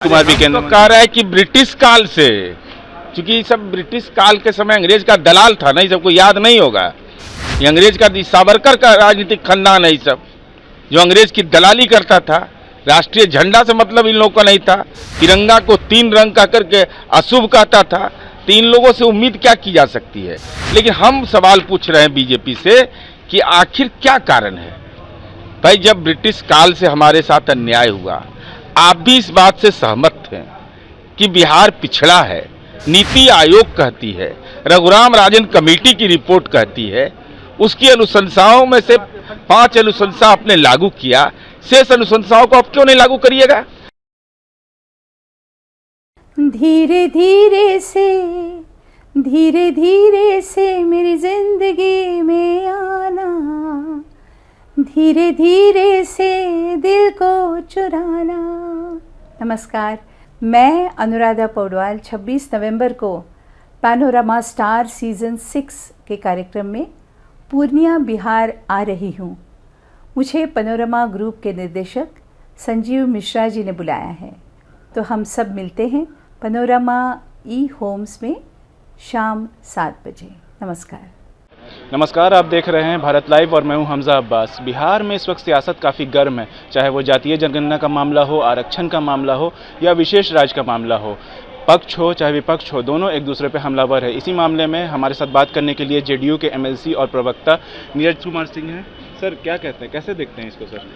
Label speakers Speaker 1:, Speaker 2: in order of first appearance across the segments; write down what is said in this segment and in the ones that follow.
Speaker 1: कुमार भी केंद्र
Speaker 2: कह रहा है कि ब्रिटिश काल से, क्योंकि सब ब्रिटिश काल के समय अंग्रेज का दलाल था ना, सबको याद नहीं होगा। ये अंग्रेज का सावरकर का राजनीतिक खानदान है, सब जो अंग्रेज की दलाली करता था। राष्ट्रीय झंडा से मतलब इन लोगों का नहीं था। तिरंगा को 3 रंग का करके अशुभ कहता था। तो इन लोगों से उम्मीद क्या की जा सकती है। लेकिन हम सवाल पूछ रहे हैं बीजेपी से कि आखिर क्या कारण है। भाई, जब ब्रिटिश काल से हमारे साथ अन्याय हुआ, आप भी इस बात से सहमत थे कि बिहार पिछड़ा है। नीति आयोग कहती है, रघुराम राजन कमेटी की रिपोर्ट कहती है, उसकी अनुशंसाओं में से 5 अनुशंसा आपने लागू किया, शेष अनुशंसाओं को आप क्यों नहीं लागू करिएगा।
Speaker 3: धीरे धीरे से मेरी जिंदगी में आना, धीरे धीरे से दिल को चुराना। नमस्कार, मैं अनुराधा पौडवाल 26 नवंबर को पैनोरमा स्टार सीजन 6 के कार्यक्रम में पूर्णिया बिहार आ रही हूँ। मुझे पैनोरमा ग्रुप के निर्देशक संजीव मिश्रा जी ने बुलाया है, तो हम सब मिलते हैं पैनोरमा ई होम्स में शाम 7 बजे।
Speaker 1: नमस्कार, आप देख रहे हैं भारत लाइव और मैं हूं हमजा अब्बास। बिहार में इस वक्त सियासत काफ़ी गर्म है, चाहे वो जातीय जनगणना का मामला हो, आरक्षण का मामला हो या विशेष राज्य का मामला हो। पक्ष हो चाहे विपक्ष हो, दोनों एक दूसरे पे हमलावर है। इसी मामले में हमारे साथ बात करने के लिए जेडीयू के एमएलसी और प्रवक्ता नीरज कुमार सिंह हैं। सर, क्या कहते हैं, कैसे देखते हैं इसको सर?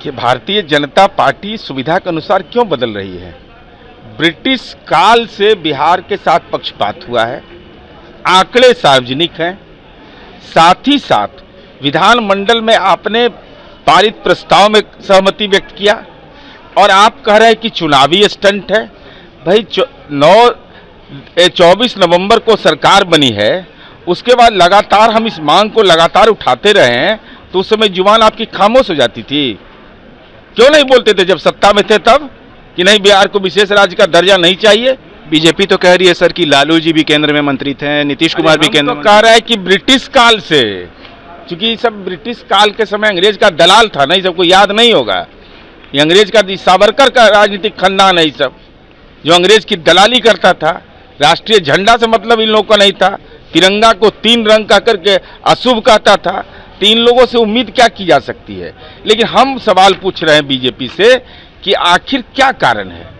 Speaker 2: कि भारतीय जनता पार्टी सुविधा के अनुसार क्यों बदल रही है। ब्रिटिश काल से बिहार के साथ पक्षपात हुआ है, आंकड़े सार्वजनिक हैं। साथ ही साथ विधानमंडल में आपने पारित प्रस्ताव में सहमति व्यक्त किया और आप कह रहे हैं कि चुनावी स्टंट है। भाई, 24 नवंबर को सरकार बनी है, उसके बाद लगातार हम इस मांग को लगातार उठाते रहे हैं, तो उस समय जुबान आपकी खामोश हो जाती थी। क्यों नहीं बोलते थे जब सत्ता में थे तब कि नहीं, बिहार को विशेष राज्य का दर्जा नहीं चाहिए।
Speaker 1: बीजेपी तो कह रही है सर कि लालू जी भी केंद्र में मंत्री थे, नीतीश कुमार भी केंद्र में।
Speaker 2: कह रहा है कि ब्रिटिश काल से, क्योंकि सब ब्रिटिश काल के समय अंग्रेज का दलाल था ना, सबको याद नहीं होगा। ये अंग्रेज का सावरकर का राजनीतिक खानदान है, सब जो अंग्रेज की दलाली करता था। राष्ट्रीय झंडा से मतलब इन लोगों का नहीं था। तिरंगा को 3 रंग का करके अशुभ कहता था। तो इन लोगों से उम्मीद क्या की जा सकती है। लेकिन हम सवाल पूछ रहे हैं बीजेपी से कि आखिर क्या कारण है।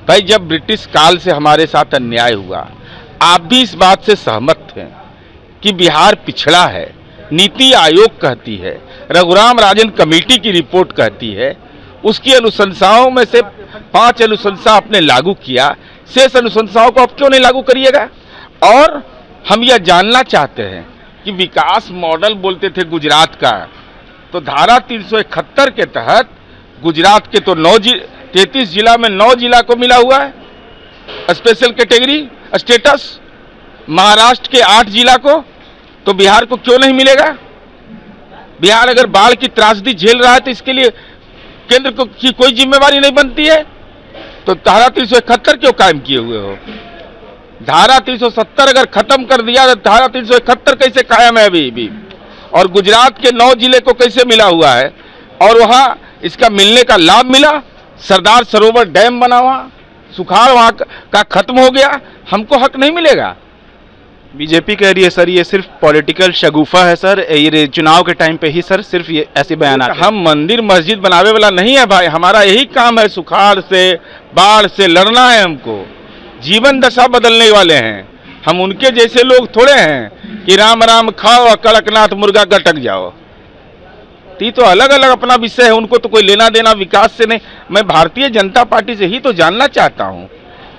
Speaker 2: भाई, जब ब्रिटिश काल से हमारे साथ अन्याय हुआ, आप भी इस बात से सहमत थे कि बिहार पिछड़ा है। नीति आयोग कहती है, रघुराम राजन कमेटी की रिपोर्ट कहती है, उसकी अनुशंसाओं में से 5 अनुशंसा आपने लागू किया, शेष अनुशंसाओं को आप क्यों नहीं लागू करिएगा। और हम यह जानना चाहते हैं कि विकास मॉडल बोलते थे गुजरात का, तो धारा 371 के तहत गुजरात के तो 33 जिला में 9 जिला को मिला हुआ है स्पेशल कैटेगरी स्टेटस। महाराष्ट्र के 8 जिला को, तो बिहार को क्यों नहीं मिलेगा। बिहार अगर बाढ़ की त्रासदी झेल रहा है तो इसके लिए केंद्र को की कोई जिम्मेवारी नहीं बनती है। तो धारा 371 क्यों कायम किए हुए हो। धारा 370 अगर खत्म कर दिया तो धारा 371 कैसे कायम है अभी भी। और गुजरात के 9 जिले को कैसे मिला हुआ है और वहां इसका मिलने का लाभ मिला। सरदार सरोवर डैम बना, वहां सुखाड़ वहां का खत्म हो गया, हमको हक नहीं मिलेगा।
Speaker 1: बीजेपी कह रही है सर ये सिर्फ पॉलिटिकल शगुफा है सर, ये चुनाव के टाइम पे ही सर सिर्फ ये ऐसे बयान आते हैं।
Speaker 2: हम मंदिर मस्जिद बनावे वाला नहीं है भाई, हमारा यही काम है, सुखाड़ से बाढ़ से लड़ना है हमको। जीवन दशा बदलने वाले हैं हम, उनके जैसे लोग थोड़े हैं कि राम राम खाओ और कड़कनाथ मुर्गा गटक जाओ। तो अलग अलग अपना विषय है, उनको तो कोई लेना देना विकास से नहीं। मैं भारतीय जनता पार्टी से ही तो जानना चाहता हूं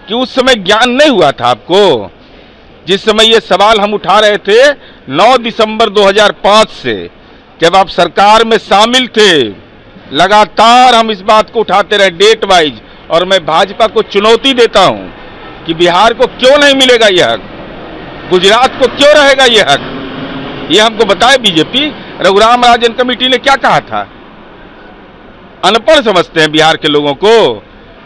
Speaker 2: कि उस समय ज्ञान नहीं हुआ था आपको, जिस समय ये सवाल हम उठा रहे थे 9 दिसंबर 2005 से, जब आप सरकार में शामिल थे। लगातार हम इस बात को उठाते रहे डेट वाइज, और मैं भाजपा को चुनौती देता हूं कि बिहार को क्यों नहीं मिलेगा यह हक, गुजरात को क्यों रहेगा यह हक। ये हमको बताए बीजेपी। रघुराम राजन कमेटी ने क्या कहा था, अनपढ़ समझते हैं बिहार के लोगों को।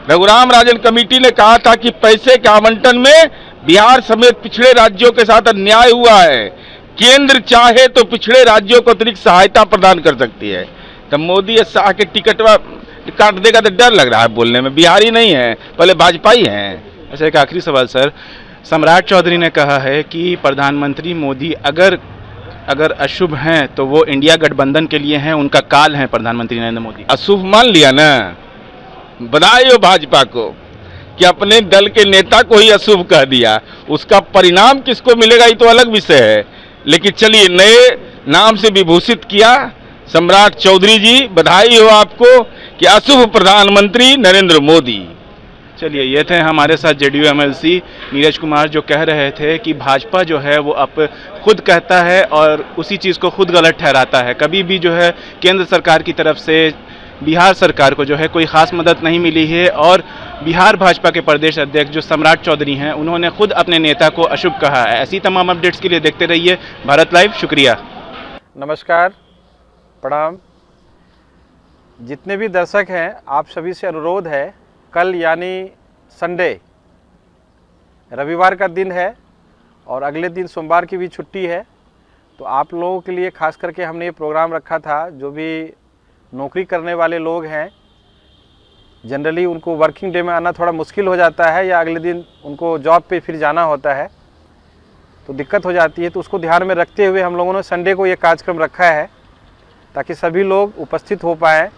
Speaker 2: रघुराम राजन कमेटी ने कहा था कि पैसे के आवंटन में बिहार समेत पिछड़े राज्यों के साथ अन्याय हुआ है। केंद्र चाहे तो पिछड़े राज्यों को अतिरिक्त सहायता प्रदान कर सकती है। तब मोदी या शाह के टिकट काट देगा तो डर लग रहा है बोलने में। बिहारी नहीं है, पहले भाजपाई हैं।
Speaker 1: अच्छा, एक आखिरी सवाल सर, सम्राट चौधरी ने कहा है कि प्रधानमंत्री मोदी अगर अशुभ हैं तो वो इंडिया गठबंधन के लिए हैं, उनका काल है प्रधानमंत्री नरेंद्र मोदी।
Speaker 2: अशुभ मान लिया ना, बधाई हो भाजपा को कि अपने दल के नेता को ही अशुभ कह दिया। उसका परिणाम किसको मिलेगा ये तो अलग विषय है, लेकिन चलिए नए नाम से विभूषित किया सम्राट चौधरी जी, बधाई हो आपको कि अशुभ प्रधानमंत्री नरेंद्र मोदी।
Speaker 1: चलिए, ये थे हमारे साथ जेडीयू एमएलसी नीरज कुमार, जो कह रहे थे कि भाजपा जो है वो अब खुद कहता है और उसी चीज़ को खुद गलत ठहराता है। कभी भी जो है केंद्र सरकार की तरफ से बिहार सरकार को जो है कोई ख़ास मदद नहीं मिली है, और बिहार भाजपा के प्रदेश अध्यक्ष जो सम्राट चौधरी हैं उन्होंने खुद अपने नेता को अशुभ कहा है। ऐसी तमाम अपडेट्स के लिए देखते रहिए भारत लाइव। शुक्रिया।
Speaker 4: नमस्कार, प्रणाम। जितने भी दर्शक हैं, आप सभी से अनुरोध है, कल यानी संडे रविवार का दिन है और अगले दिन सोमवार की भी छुट्टी है, तो आप लोगों के लिए खास करके हमने ये प्रोग्राम रखा था। जो भी नौकरी करने वाले लोग हैं, जनरली उनको वर्किंग डे में आना थोड़ा मुश्किल हो जाता है, या अगले दिन उनको जॉब पे फिर जाना होता है तो दिक्कत हो जाती है, तो उसको ध्यान में रखते हुए हम लोगों ने संडे को ये कार्यक्रम रखा है ताकि सभी लोग उपस्थित हो पाएँ।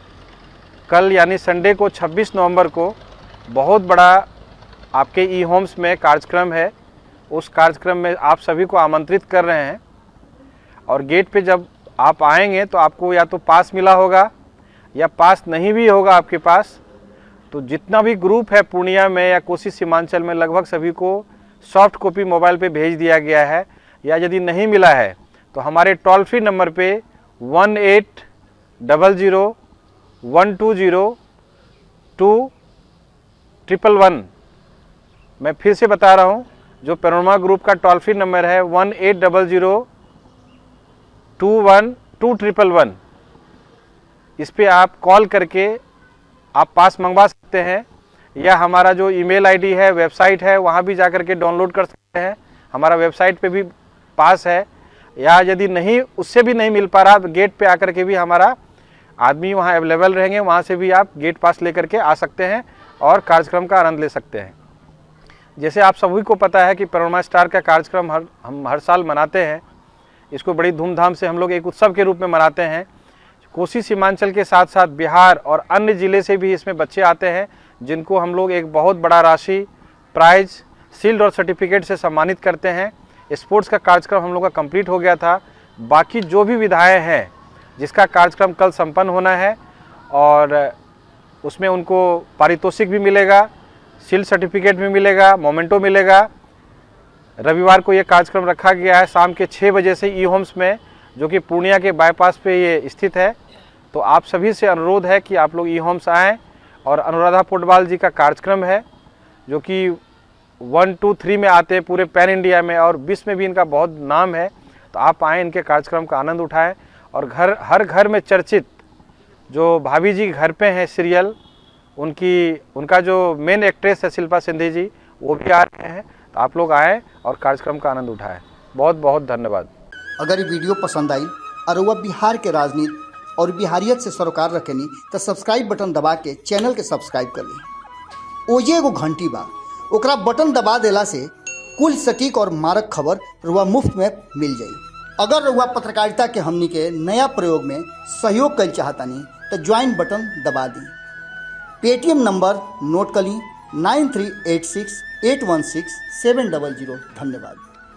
Speaker 4: कल यानी संडे को 26 नवंबर को बहुत बड़ा आपके ई होम्स में कार्यक्रम है। उस कार्यक्रम में आप सभी को आमंत्रित कर रहे हैं, और गेट पे जब आप आएंगे तो आपको या तो पास मिला होगा या पास नहीं भी होगा आपके पास, तो जितना भी ग्रुप है पूर्णिया में या कोसी सीमांचल में, लगभग सभी को सॉफ्ट कॉपी मोबाइल पे भेज दिया गया है। या यदि नहीं मिला है तो हमारे टोल फ्री नंबर पे 1800-120-211 मैं फिर से बता रहा हूँ, जो पैनोरमा ग्रुप का टोल फ्री नंबर है 1800-21211, इस पे आप कॉल करके आप पास मंगवा सकते हैं, या हमारा जो ईमेल आईडी है, वेबसाइट है, वहाँ भी जा कर के डाउनलोड कर सकते हैं। हमारा वेबसाइट पे भी पास है, या यदि नहीं उससे भी नहीं मिल पा रहा तो गेट पे आकर के भी हमारा आदमी वहाँ अवेलेबल रहेंगे, वहाँ से भी आप गेट पास लेकर के आ सकते हैं और कार्यक्रम का आनंद ले सकते हैं। जैसे आप सभी को पता है कि पैनोरमा स्टार का कार्यक्रम हम हर साल मनाते हैं। इसको बड़ी धूमधाम से हम लोग एक उत्सव के रूप में मनाते हैं। कोसी सीमांचल के साथ साथ बिहार और अन्य ज़िले से भी इसमें बच्चे आते हैं, जिनको हम लोग एक बहुत बड़ा राशि, प्राइज, शील्ड और सर्टिफिकेट से सम्मानित करते हैं। स्पोर्ट्स का कार्यक्रम हम लोग का कंप्लीट हो गया था। बाकी जो भी विधाएँ हैं जिसका कार्यक्रम कल संपन्न होना है, और उसमें उनको पारितोषिक भी मिलेगा, शील्ड सर्टिफिकेट भी मिलेगा, मोमेंटो मिलेगा। रविवार को ये कार्यक्रम रखा गया है शाम के 6 बजे से ई होम्स में, जो कि पूर्णिया के बाईपास पे ये स्थित है। तो आप सभी से अनुरोध है कि आप लोग ई होम्स आएँ। और अनुराधा पोडवाल जी का कार्यक्रम है, जो कि 1, 2, 3 में आते हैं पूरे पैन इंडिया में, और विश्व में भी इनका बहुत नाम है। तो आप आएँ, इनके कार्यक्रम का आनंद उठाएं। और हर घर में चर्चित जो भाभी जी घर पे हैं सीरियल, उनका जो मेन एक्ट्रेस है शिल्पा सिंधी जी, वो भी आ रहे हैं। तो आप लोग आएँ और कार्यक्रम का आनंद उठाएं। बहुत बहुत धन्यवाद।
Speaker 5: अगर ये वीडियो पसंद आई और वह बिहार के राजनीति और बिहारियत से सरोकार रखेनी तो सब्सक्राइब बटन दबा के चैनल के सब्सक्राइब कर ली। ओजे एगो घंटी बा, ओकरा बटन दबा देला से कुल सटीक और मारक खबर रुआ मुफ्त में मिल जाई। अगर रुआ पत्रकारिता के हमनी के नया प्रयोग में सहयोग कर चाहतानी तो ज्वाइन बटन दबा दी। पेटीएम नंबर नोट कर ली 9386816700। धन्यवाद।